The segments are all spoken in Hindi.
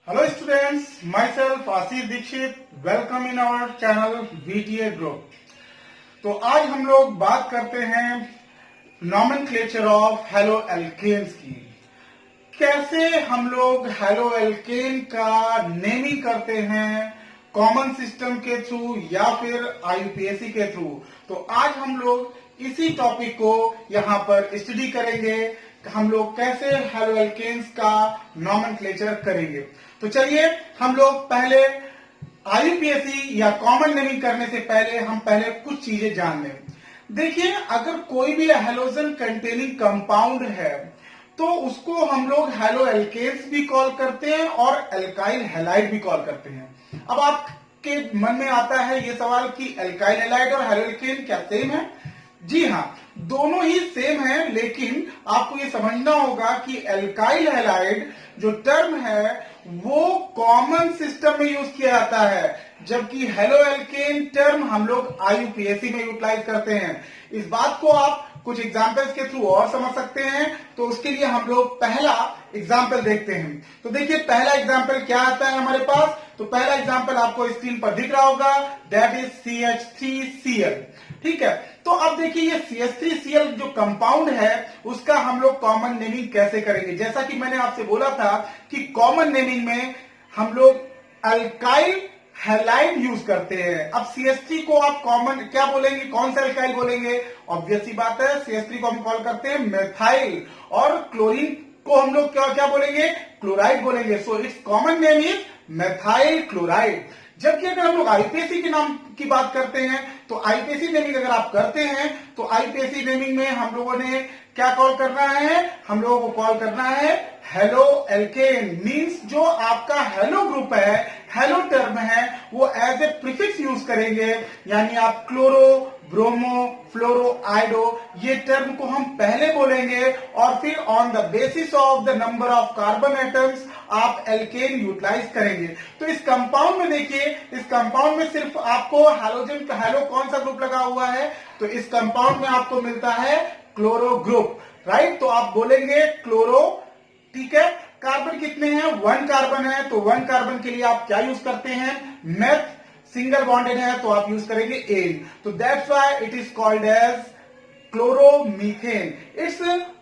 Hello students, myself Asif Dixit, welcome in our channel VTA Group। तो आज हम लोग बात करते हैं नॉमेनक्लेचर ऑफ हेलो एल्केन्स की। कैसे हम लोग हेलो एल्केन का नेमिंग करते हैं कॉमन सिस्टम के थ्रू या फिर आईयूपीएसी के थ्रू। तो आज हम लोग इसी टॉपिक को यहाँ पर स्टडी करेंगे, हम लोग कैसे हेलो एल्केन्स का नॉमेनक्लेचर करेंगे। तो चलिए हम लोग पहले आईयूपीएसी या कॉमन नेमिंग करने से पहले हम पहले कुछ चीजें जान लें। देखिए, अगर कोई भी हैलोजन कंटेनिंग कंपाउंड है तो उसको हम लोग हेलो एल्केन्स भी कॉल करते हैं और एल्काइल हैलाइड भी कॉल करते हैं। अब आपके मन में आता है ये सवाल कि एल्काइल हैलाइड और हेलो एल्केन क्या सेम है? जी हाँ, दोनों ही सेम है, लेकिन आपको ये समझना होगा कि एल्काइल हैलाइड जो टर्म है वो कॉमन सिस्टम में यूज किया जाता है, जबकि हेलो एल्केन टर्म हम लोग आईयूपीएसी में यूटिलाइज करते हैं। इस बात को आप कुछ एग्जाम्पल्स के थ्रू और समझ सकते हैं, तो उसके लिए हम लोग पहला एग्जाम्पल देखते हैं। तो देखिए पहला एग्जाम्पल क्या आता है हमारे पास। तो पहला एग्जाम्पल आपको स्क्रीन पर दिख रहा होगा, दैट इज CH3Cl। ठीक है, तो अब देखिए ये CH3Cl जो कंपाउंड है उसका हम लोग कॉमन नेमिंग कैसे करेंगे। जैसा कि मैंने आपसे बोला था कि कॉमन नेमिंग में हम लोग अल्काइल हैलाइड यूज करते हैं। अब CH3 को आप कॉमन क्या बोलेंगे, कौन सा अल्काइल बोलेंगे? ऑब्वियस सी बात है, CH3 को हम कॉल करते हैं मेथाइल, और क्लोरीन को हम लोग क्या क्या बोलेंगे? क्लोराइड बोलेंगे। सो its common name is methyl chloride. जबकि अगर हम लोग आईपीएसी के नाम की बात करते हैं तो आईपीएसी नेमिंग अगर आप करते हैं तो आईपीएसी नेमिंग में हम लोगों ने क्या कॉल करना है? हम लोगों को कॉल करना है हेलो एल्केन। मींस जो आपका हेलो ग्रुप है, हेलो टर्म है, वो एज ए प्रीफिक्स यूज करेंगे। यानी आप क्लोरो, ब्रोमो, फ्लोरो, आइडो, ये टर्म को हम पहले बोलेंगे और फिर on the basis of the number of carbon atoms आप एल्केन यूटिलाइज करेंगे। तो इस कंपाउंड में देखिए, इस कंपाउंड में सिर्फ आपको हैलोजन का हेलो कौन सा ग्रुप लगा हुआ है? तो इस कंपाउंड में आपको मिलता है क्लोरो ग्रुप, राइट। तो आप बोलेंगे क्लोरो, ठीक है। कार्बन कितने हैं? 1 कार्बन है, तो 1 कार्बन के लिए आप क्या यूज करते हैं? मेथ। सिंगल बॉन्डेड है तो आप यूज करेंगे एन। तो that's why it is called as chloromethane. Its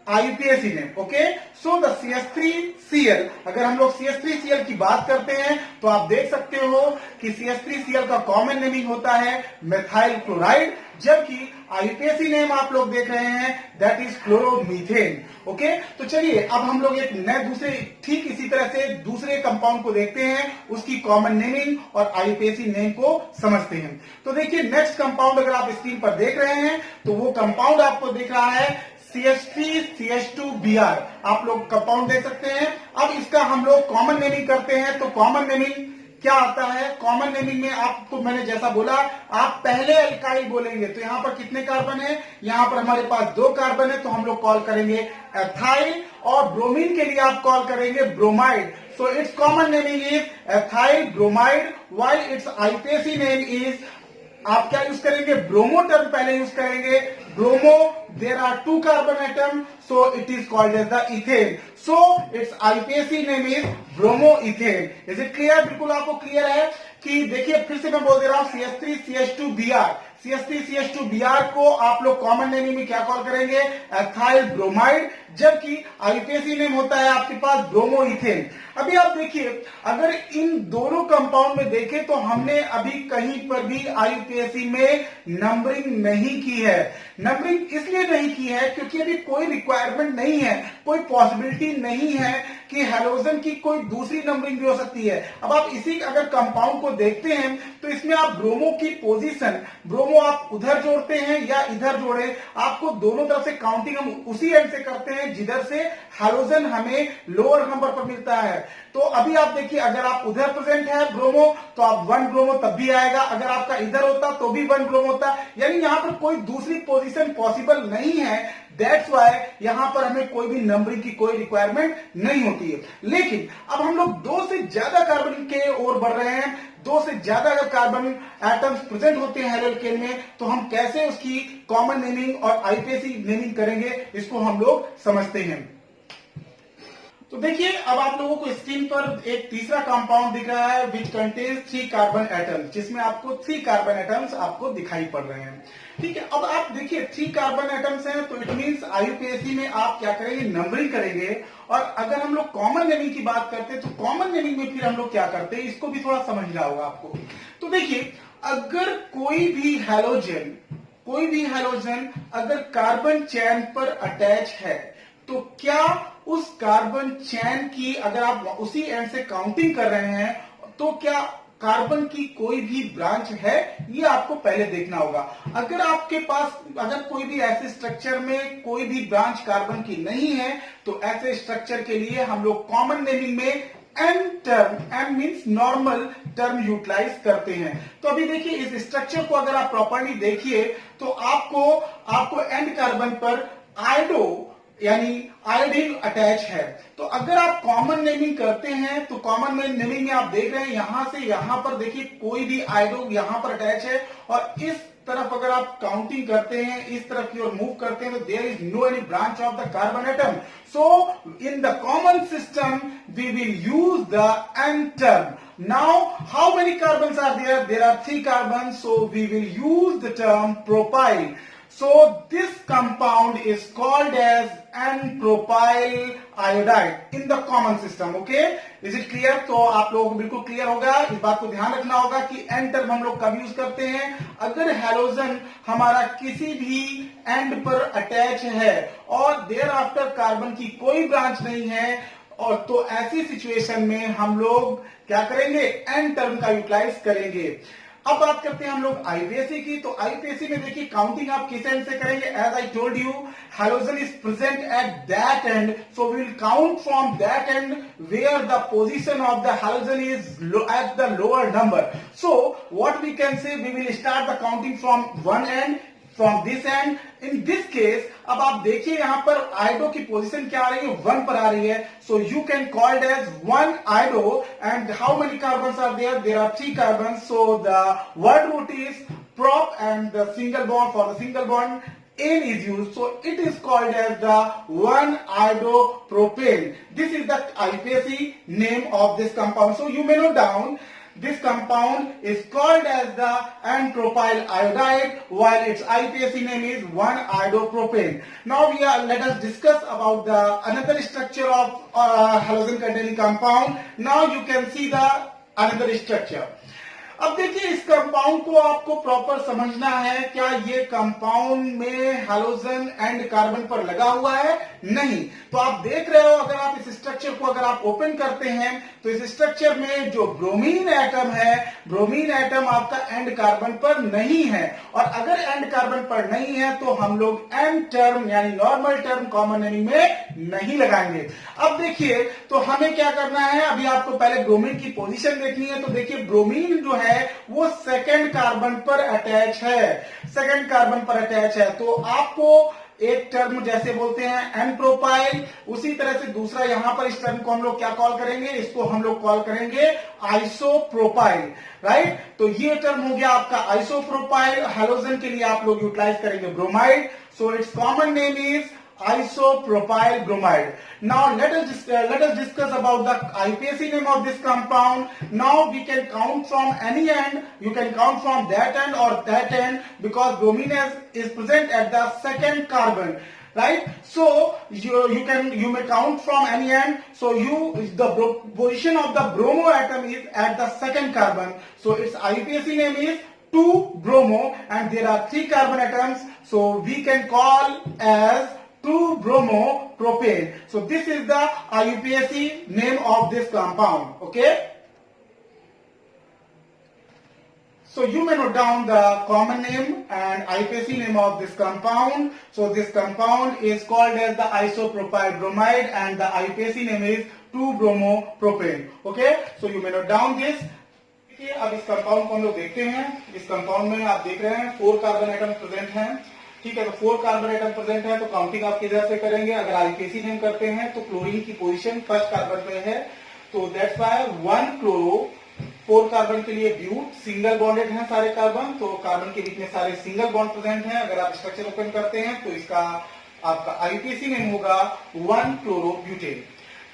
IUPAC name. Okay, so the CH3Cl, अगर हम लोग CH3Cl की बात करते हैं तो आप देख सकते हो कि CH3Cl का कॉमन नेमिंग होता है मेथाइल क्लोराइड, जबकि आईयूपीएसी नेम आप लोग देख रहे हैं दैट इज क्लोरोमीथेन। ओके, तो चलिए अब हम लोग एक नए दूसरे ठीक इसी तरह से दूसरे कंपाउंड को देखते हैं, उसकी कॉमन नेमिंग और आईयूपीएसी नेम को समझते हैं। तो देखिए नेक्स्ट कंपाउंड अगर आप स्क्रीन पर देख रहे हैं तो वो कंपाउंड आपको दिख रहा है CH3CH2Br। आप लोग कंपाउंड देख सकते हैं। अब इसका हम लोग कॉमन नेमिंग करते हैं। तो कॉमन नेमिंग क्या आता है? कॉमन नेमिंग में आपको मैंने जैसा बोला, आप पहले अल्काइल बोलेंगे। तो यहां पर कितने कार्बन है? यहां पर हमारे पास 2 कार्बन है, तो हम लोग कॉल करेंगे एथाइल, और ब्रोमीन के लिए आप कॉल करेंगे bromide. So its common naming is ethyl bromide, while its IUPAC name is आप क्या यूज करेंगे? ब्रोमो टर्म पहले यूज करेंगे। Bromo, there are 2 carbon atom, so it is called as the ethane. So its IUPAC name is bromo ethane. Is it clear? बिल्कुल आपको क्लियर है कि देखिए फिर से मैं बोल दे रहा हूं, CH3CH2Br। CH3CH2Br को आप लोग कॉमन नेमिंग में क्या कॉल करेंगे? एथाइल ब्रोमाइड, जबकि आईपीएसी नेम होता है आपके पास ब्रोमो इथेन। अभी आप देखिए, अगर इन दोनों कंपाउंड में देखें तो हमने अभी कहीं पर भी आईयूपीएसी में नंबरिंग नहीं की है। नंबरिंग इसलिए नहीं की है क्योंकि अभी कोई रिक्वायरमेंट नहीं है, कोई पॉसिबिलिटी नहीं है कि हैलोजन की कोई दूसरी नंबरिंग भी हो सकती है। अब आप इसी अगर कंपाउंड को देखते हैं तो इसमें आप ब्रोमो की पोजीशन, ब्रोमो आप उधर जोड़ते हैं या इधर जोड़े, आपको दोनों तरफ से काउंटिंग हम उसी एंड से करते हैं जिधर से हैलोजन हमें लोअर नंबर पर मिलता है। तो अभी आप देखिए, अगर आप उधर प्रेजेंट है ब्रोमो तो आप 1 ब्रोमो तब भी आएगा, अगर आपका इधर होता तो भी 1 ब्रोमो होता। यानी यहां पर कोई दूसरी पोजीशन पॉसिबल नहीं है। दैट्स वाई यहां पर हमें कोई भी नंबरिंग की कोई रिक्वायरमेंट नहीं होती है। लेकिन अब हम लोग 2 से ज्यादा कार्बन के ओर बढ़ रहे हैं, 2 से ज्यादा अगर कार्बन एटम्स प्रेजेंट होते हैं हेलो एल्केन में, तो हम कैसे उसकी कॉमन नेमिंग और आईपीएसी नेमिंग करेंगे, इसको हम लोग समझते हैं। तो देखिए अब आप लोगों को स्क्रीन पर एक तीसरा कंपाउंड दिख रहा है विच कंटेन्स 3 कार्बन एटम्स, जिसमें आपको 3 कार्बन एटम्स आपको दिखाई पड़ रहे हैं। ठीक है, अब आप देखिए 3 कार्बन एटम्स हैं, तो इट मींस आईयूपीएसी में आप क्या करेंगे, नंबरिंग करेंगे। और अगर हम लोग कॉमन नेमिंग की बात करते हैं तो कॉमन नेमिंग में फिर हम लोग क्या करते हैं, इसको भी थोड़ा समझना होगा आपको। तो देखिए अगर कोई भी हैलोजन अगर कार्बन चेन पर अटैच है, तो क्या उस कार्बन चेन की अगर आप उसी एंड से काउंटिंग कर रहे हैं, तो क्या कार्बन की कोई भी ब्रांच है, ये आपको पहले देखना होगा। अगर आपके पास अगर कोई भी ऐसे स्ट्रक्चर में कोई भी ब्रांच कार्बन की नहीं है, तो ऐसे स्ट्रक्चर के लिए हम लोग कॉमन नेमिंग में n term, n means normal term utilize करते हैं। तो अभी देखिए इस स्ट्रक्चर को अगर आप प्रॉपर्ली देखिए, तो आपको एंड कार्बन पर आयोडो यानी आयोडीन अटैच है। तो अगर आप कॉमन नेमिंग करते हैं, तो कॉमन नेमिंग में आप देख रहे हैं यहां से यहां पर देखिए कोई भी आयोडो यहां पर अटैच है, और इस तरफ अगर आप काउंटिंग करते हैं, इस तरफ की ओर मूव करते हैं, तो there is no any branch of the carbon atom. So in the common system we will use the n term. Now how many carbons are there? There are 3 carbon, so we will use the term propyl. So this compound is called as N-propyl iodide in the common system. Okay? Is it clear? तो आप लोगों को बिल्कुल क्लियर होगा। इस बात को ध्यान रखना होगा कि N टर्म हम लोग कब यूज करते हैं, अगर हैलोजन हमारा किसी भी एंड पर अटैच है और देयर आफ्टर कार्बन की कोई ब्रांच नहीं है, और तो ऐसी सिचुएशन में हम लोग क्या करेंगे, N टर्म का यूटिलाइज करेंगे। अब बात करते हैं हम लोग आईपीएसी की। तो आईपीएसी में देखिए काउंटिंग आप किस एंड से करेंगे, as I told you halogen is present at that end, so we will count from that end where the position of the halogen is at the lower number. So what we can say, we will start the counting from one end, from this end. In this case अब आप देखिए यहां पर आयोडो की पोजीशन क्या आ रही है, 1 पर आ रही है। So you can call it as 1 iodo. And how many carbons are there? There are 3 carbons. So the word root is prop and the single bond, for the single bond N is used, so it is called as the 1-iodopropane. This is the IUPAC name of this compound. So you may note down this compound is called as the N-propyl iodide, while its IUPAC name is 1-iodopropane. Now let us discuss about the another structure of halogen containing compound. Now you can see the another structure. अब देखिए इस कंपाउंड को आपको प्रॉपर समझना है। क्या ये कंपाउंड में हैलोजन एंड कार्बन पर लगा हुआ है? नहीं। तो आप देख रहे हो, अगर आप इस स्ट्रक्चर को अगर आप ओपन करते हैं, तो इस स्ट्रक्चर में जो ब्रोमीन एटम है, ब्रोमीन एटम आपका एंड कार्बन पर नहीं है। और अगर एंड कार्बन पर नहीं है, तो हम लोग एन टर्म यानी नॉर्मल टर्म कॉमन नेमिंग में नहीं लगाएंगे। अब देखिए तो हमें क्या करना है, अभी आपको पहले ब्रोमीन की पोजीशन देखनी है। तो देखिए ब्रोमीन जो है वो सेकंड कार्बन पर अटैच है, सेकंड कार्बन पर अटैच है। तो आपको एक टर्म जैसे बोलते हैं एन प्रोपाइल, उसी तरह से दूसरा यहां पर इस टर्म को हम लोग क्या कॉल करेंगे, इसको हम लोग कॉल करेंगे आइसोप्रोपाइल, राइट। तो ये टर्म हो गया आपका आइसोप्रोपाइल। हैलोजन के लिए आप लोग यूटिलाइज करेंगे bromide. So its common name is isopropyl bromide. Now let us discuss about the IUPAC name of this compound. Now we can count from any end. You can count from that end or that end, because bromine is present at the second carbon, right? So you may count from any end. So the position of the bromo atom is at the second carbon. So its IUPAC name is 2-bromo, and there are 3 carbon atoms. So we can call as 2-bromopropane. So this is the IUPAC name of this compound. Okay. So you may note down the common name and IUPAC name of this compound. So this compound is called as the isopropyl bromide, and the IUPAC name is 2-bromopropane. Okay. So you may note down this. देखिए अब इस कंपाउंड को हम लोग देखते हैं। इस कंपाउंड में आप देख रहे हैं 4 कार्बन एटम प्रेजेंट हैं। ठीक है, तो 4 कार्बन एटम प्रेजेंट है, तो काउंटिंग आप किधर से करेंगे? अगर आईयूपीएसी नेम करते हैं तो क्लोरीन की पोजीशन फर्स्ट कार्बन पे है, तो दैट्स व्हाई 1 क्लोरो। 4 कार्बन के लिए ब्यूट, सिंगल बॉन्डेड हैं सारे कार्बन, तो कार्बन के बीच में सारे सिंगल बॉन्ड प्रेजेंट हैं। अगर आप स्ट्रक्चर ओपन करते हैं तो इसका आपका आईयूपीएसी नेम होगा 1 क्लोरो ब्यूटेन।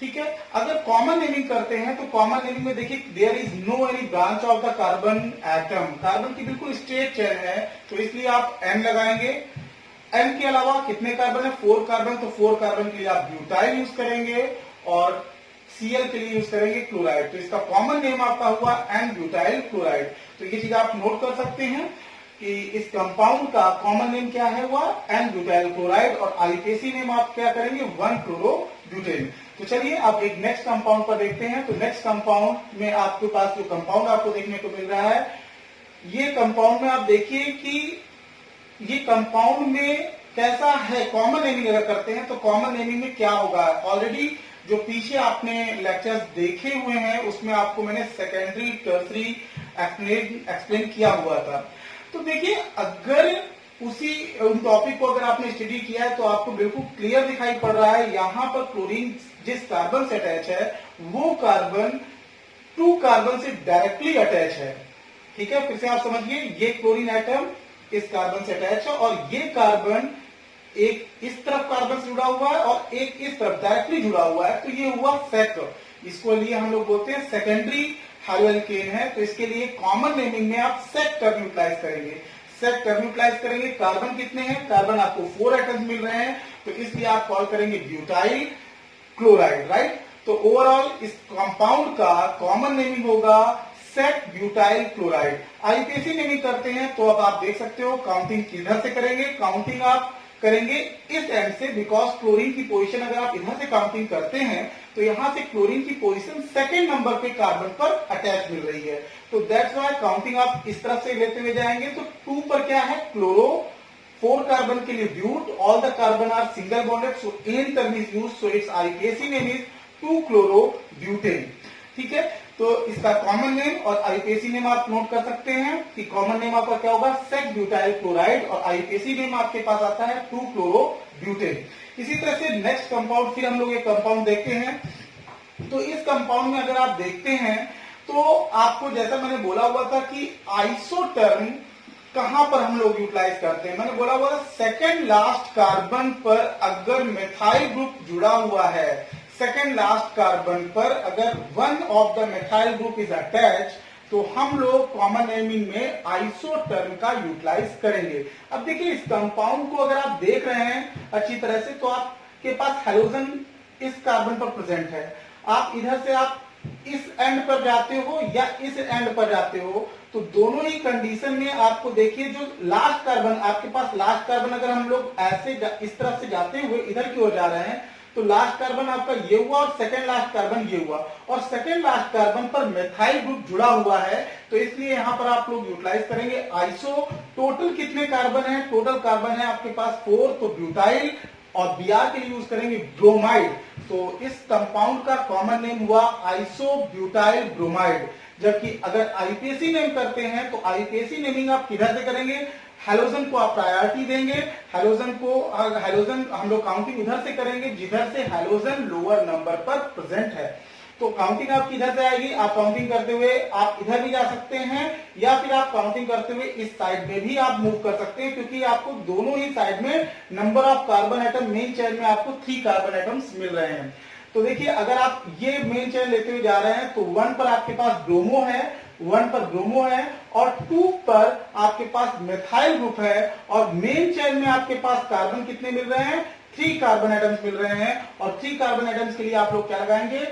ठीक है। अगर कॉमन नेमिंग करते हैं तो कॉमन नेमिंग में देखिए there is no any branch of the carbon atom, carbon की बिल्कुल स्ट्रेट चेन है, तो इसलिए आप n लगाएंगे। n के अलावा कितने कार्बन है? 4 कार्बन, तो 4 कार्बन के लिए आप ब्यूटाइल यूज करेंगे और Cl के लिए यूज करेंगे क्लोराइड, तो इसका कॉमन नेम आपका हुआ n ब्यूटाइल क्लोराइड। तो ये चीज आप नोट कर सकते हैं कि इस कंपाउंड का कॉमन नेम क्या है, हुआ n ब्यूटाइल क्लोराइड, और आईपीएसी नेम आप क्या करेंगे, 1 क्लोरो ब्यूटेन। तो चलिए अब एक नेक्स्ट कंपाउंड पर देखते हैं। तो नेक्स्ट कंपाउंड में आपके पास जो कंपाउंड आपको देखने को मिल रहा है, ये कंपाउंड में आप देखिए कि ये कंपाउंड में कैसा है। कॉमन नेमिंग अगर करते हैं तो कॉमन नेमिंग में क्या होगा, ऑलरेडी जो पीछे आपने लेक्चर्स देखे हुए हैं उसमें आपको मैंने सेकेंडरी टर्सरी एक्सप्लेन किया हुआ था। तो देखिए अगर उसी टॉपिक को अगर आपने स्टडी किया है तो आपको बिल्कुल क्लियर दिखाई पड़ रहा है, यहां पर क्लोरीन जिस कार्बन से अटैच है वो कार्बन 2 कार्बन से डायरेक्टली अटैच है। ठीक है, फिर से आप समझिए, ये क्लोरीन एटम इस कार्बन से अटैच है और ये कार्बन एक इस तरफ कार्बन से जुड़ा हुआ है और एक इस तरफ डायरेक्टली जुड़ा हुआ है, तो ये हुआ सेक। इसको लिए हम लोग बोलते हैं सेकेंडरी हाइड्रोएल्केन है, तो इसके लिए कॉमन नेमिंग में आप सेक टर्म यूटिलाइज करेंगे। सेक टर्म यूटिलाइज करेंगे, कार्बन कितने हैं, कार्बन आपको 4 एटम्स मिल रहे हैं, तो इसलिए आप कॉल करेंगे ब्यूटाइल क्लोराइड, राइट। तो ओवरऑल इस कंपाउंड का कॉमन नेमिंग होगा sec butyl chloride. IUPAC naming करते हैं तो अब आप देख सकते हो काउंटिंग किधर से करेंगे, काउंटिंग आप करेंगे इस एंड से, बिकॉज क्लोरीन की पोजीशन अगर आप इधर से काउंटिंग करते हैं तो यहां से क्लोरीन की पोजीशन सेकंड नंबर पे कार्बन पर अटैच मिल रही है, तो दैट्स व्हाई काउंटिंग आप इस तरफ से लेते हुए जाएंगे। तो 2 पर क्या है, क्लोरो, 4 कार्बन के लिए but, all the carbon are single bonded, so n term is used, so its IUPAC name is 2 chloro butane. ठीक है, तो इसका कॉमन नेम और आईपीएसी नेम आप नोट कर सकते हैं कि कॉमन नेम आपका क्या होगा, सेक ब्यूटाइल क्लोराइड, और आईपीएसी नेम आपके पास आता है 2 क्लोरो ब्यूटेन। इसी तरह से नेक्स्ट कंपाउंड, फिर हम लोग एक कंपाउंड देखते हैं। तो इस कंपाउंड में अगर आप देखते हैं तो आपको जैसा मैंने बोला हुआ था कि आइसोटर्म कहां पर हम लोग यूटिलाइज करते हैं, मैंने बोला हुआ था सेकेंड लास्ट कार्बन पर अगर मेथाइल ग्रुप जुड़ा हुआ है, सेकेंड लास्ट कार्बन पर अगर one of the methyl group is attach, तो हम लोग कॉमन नेमिंग में आइसोटर्म का यूटिलाइज करेंगे। अब देखिए इस कंपाउंड को अगर आप देख रहे हैं अच्छी तरह से, तो आपके पास हेलोजन इस कार्बन पर प्रेजेंट है, आप इधर से आप इस एंड पर जाते हो या इस एंड पर जाते हो, तो दोनों ही कंडीशन में आपको देखिए जो लास्ट कार्बन आपके पास, लास्ट कार्बन अगर हम लोग ऐसे इस तरफ से जाते हुए इधर की ओर जा रहे हैं तो लास्ट कार्बन आपका ये हुआ और सेकेंड लास्ट कार्बन ये हुआ, और सेकेंड लास्ट कार्बन पर मेथाइल ग्रुप जुड़ा हुआ है, तो इसलिए यहां पर आप लोग यूटिलाइज करेंगे आइसो। टोटल कितने कार्बन है, टोटल कार्बन है आपके पास 4, तो ब्यूटाइल, और बीआर के लिए यूज करेंगे ब्रोमाइड, तो इस कंपाउंड का कॉमन नेम हुआ आइसो ब्यूटाइल ब्रोमाइड। जबकि अगर आईपीएसी नेम करते हैं तो आईपीएसी नेमिंग आप किधर से करेंगे, हेलोजन को आप प्रायोरिटी देंगे, हेलोजन हम लोग काउंटिंग उधर से करेंगे जिधर से हेलोजन लोअर नंबर पर प्रेजेंट है। तो काउंटिंग आप किधर से आएगी, आप काउंटिंग करते हुए आप इधर भी जा सकते हैं या फिर आप काउंटिंग करते हुए इस साइड में भी आप मूव कर सकते हैं, क्योंकि आपको दोनों ही साइड में number of carbon atom, main chain में आपको 3 कार्बन एटम्स मिल रहे हैं। तो देखिए अगर आप ये मेन चेन लेते हुए जा रहे हैं तो 1 पर आपके पास ब्रोमो है, 1 पर ब्रोमो है, और 2 पर आपके पास मेथाइल ग्रुप है, और मेन चेन में आपके पास कार्बन कितने मिल रहे हैं, 3 कार्बन एटम्स मिल रहे हैं, और 3 कार्बन एटम्स के लिए आप लोग क्या लगाएंगे,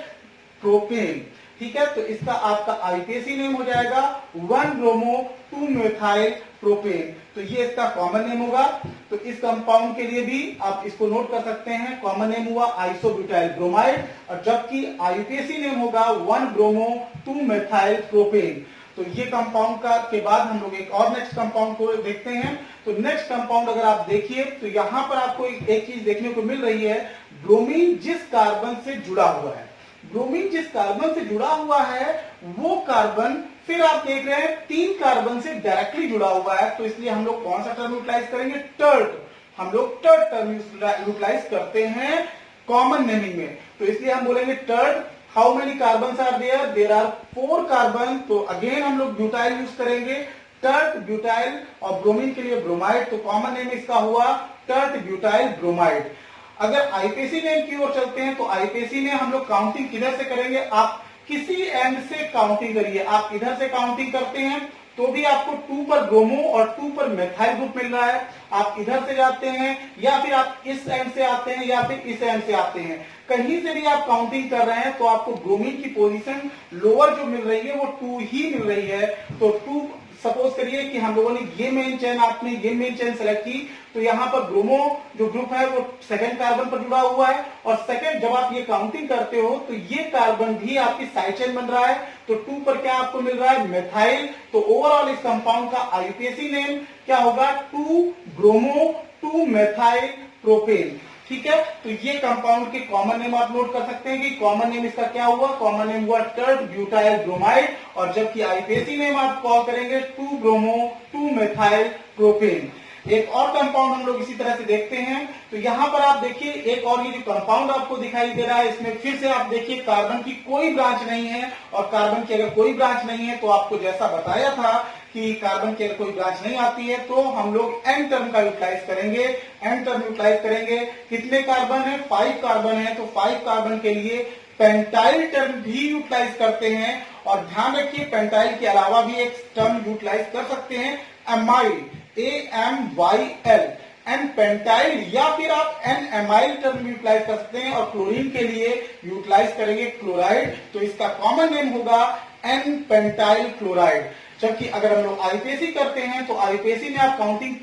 प्रोपेन। ठीक है, तो इसका आपका आईपीएसी नेम हो जाएगा 1 ब्रोमो 2 मेथाइल प्रोपेन, तो ये इसका कॉमन नेम होगा। तो इस कंपाउंड के लिए भी आप इसको नोट कर सकते हैं, कॉमन नेम हुआ आइसोब्यूटाइल ब्रोमाइड, और जबकि आईपीएसी नेम होगा 1 ब्रोमो 2 मेथाइल प्रोपेन। तो ये कंपाउंड का के बाद हम लोग एक और नेक्स्ट कंपाउंड को देखते हैं। तो नेक्स्ट कंपाउंड अगर आप देखिए तो यहां पर आपको एक चीज देखने को मिल रही है, ब्रोमीन जिस कार्बन से जुड़ा हुआ है, ब्रोमीन जिस कार्बन से जुड़ा हुआ है वो कार्बन फिर आप देख रहे हैं 3 कार्बन से डायरेक्टली जुड़ा हुआ है, तो इसलिए हम लोग कौन सा टर्म यूटिलाइज करेंगे, टर्ट। हम लोग टर्ट टर्म यूटिलाइज करते हैं कॉमन नेमिंग में, तो इसलिए हम बोलेंगे tert. How many carbon are there, there are 4 carbon, तो अगेन हम लोग ब्यूटाइल यूज करेंगे, टर्ट ब्यूटाइल, और ब्रोमीन के लिए ब्रोमाइड, तो कॉमन नेम इसका हुआ टर्ट ब्यूटाइल ब्रोमाइड। अगर आईपीसी नेम की ओर चलते हैं तो आईपीसी में हम लोग काउंटिंग किधर से करेंगे, आप किसी एंड से काउंटिंग करिए। आप इधर से काउंटिंग करते हैं तो भी आपको 2 पर ब्रोमो और 2 पर मेथाइल ग्रुप मिल रहा है। आप इधर से जाते हैं या फिर आप इस एंड से आते हैं या फिर इस एंड से आते हैं, कहीं से भी आप काउंटिंग कर रहे हैं तो आपको ब्रोमीन की पोजीशन लोअर जो मिल रही है वो 2 ही मिल रही है। तो 2 सपोज करिए कि हम लोगों ने ये मेन चेन, आपने ये मेन चेन सेलेक्ट की तो यहाँ पर ब्रोमो जो ग्रुप है वो सेकंड कार्बन पर जुड़ा हुआ है, और सेकंड जब आप ये काउंटिंग करते हो तो ये कार्बन भी आपकी साइड चेन बन रहा है। तो 2 पर क्या आपको मिल रहा है, मेथाइल। तो ओवरऑल इस कंपाउंड का आईयूपीएसी नेम क्या होगा, 2 ब्रोमो 2 मेथाइल प्रोपेन। ठीक है, तो ये कंपाउंड के कॉमन नेम आप नोट कर सकते हैं कि कॉमन नेम इसका क्या हुआ, कॉमन नेम हुआ टर्ट ब्यूटाइल ब्रोमाइड, और जबकि आईपीएसी नेम आप कॉल करेंगे 2 ब्रोमो 2 मेथाइल प्रोपेन। एक और कंपाउंड हम लोग इसी तरह से देखते हैं, तो यहां पर आप देखिए एक और ये जो कंपाउंड आपको दिखाई दे रहा है, इसमें फिर से आप देखिए कार्बन की कोई ब्रांच नहीं है, और कार्बन की अगर कोई ब्रांच नहीं है तो आपको जैसा बताया था कि कार्बन की अगर कोई ब्रांच नहीं आती है तो हम लोग एन टर्म का यूटिलाइज करेंगे। एन टर्म यूटिलाइज करेंगे, कितने कार्बन है, 5 कार्बन है, तो 5 कार्बन के लिए पेंटाइल टर्म भी यूटिलाइज करते हैं। और ध्यान रखिए पेंटाइल के अलावा भी एक टर्म यूटिलाइज कर सकते हैं, एमाइल, AMYL, एन पेंटाइल, या फिर आप एन एमाइल टर्म यूटिलाइज कर सकते हैं। और क्लोरीन के लिए यूटिलाइज करेंगे क्लोराइड, तो इसका कॉमन नेम होगा एन पेंटाइल क्लोराइड। जबकि अगर हम लोग आईपीएसी करते हैं तो आईपीएसी में आप काउंटिंग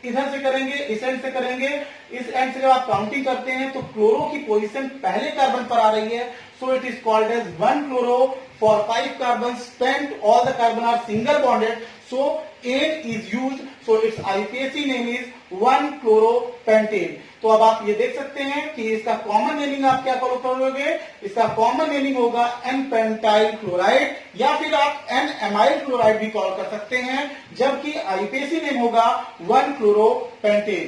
इधर से करेंगे, इस एंड से करेंगे। इस एंड से जब आप काउंटिंग करते हैं तो क्लोरो की पोजीशन पहले कार्बन पर आ रही है, so it is called as 1 chloro for 5 carbon pent, all the carbon are single bonded, so n is used, so its IUPAC name is 1 chloropentane. तो अब आप ये देख सकते हैं कि इसका कॉमन नेमिंग आप क्या फॉलो करोगे, इसका कॉमन नेमिंग होगा एन पेंटाइल क्लोराइड, या फिर आप एन एमाइल क्लोराइड भी कॉल कर सकते हैं, जबकि आईपीएसी नेम होगा 1 क्लोरोपेंटेन।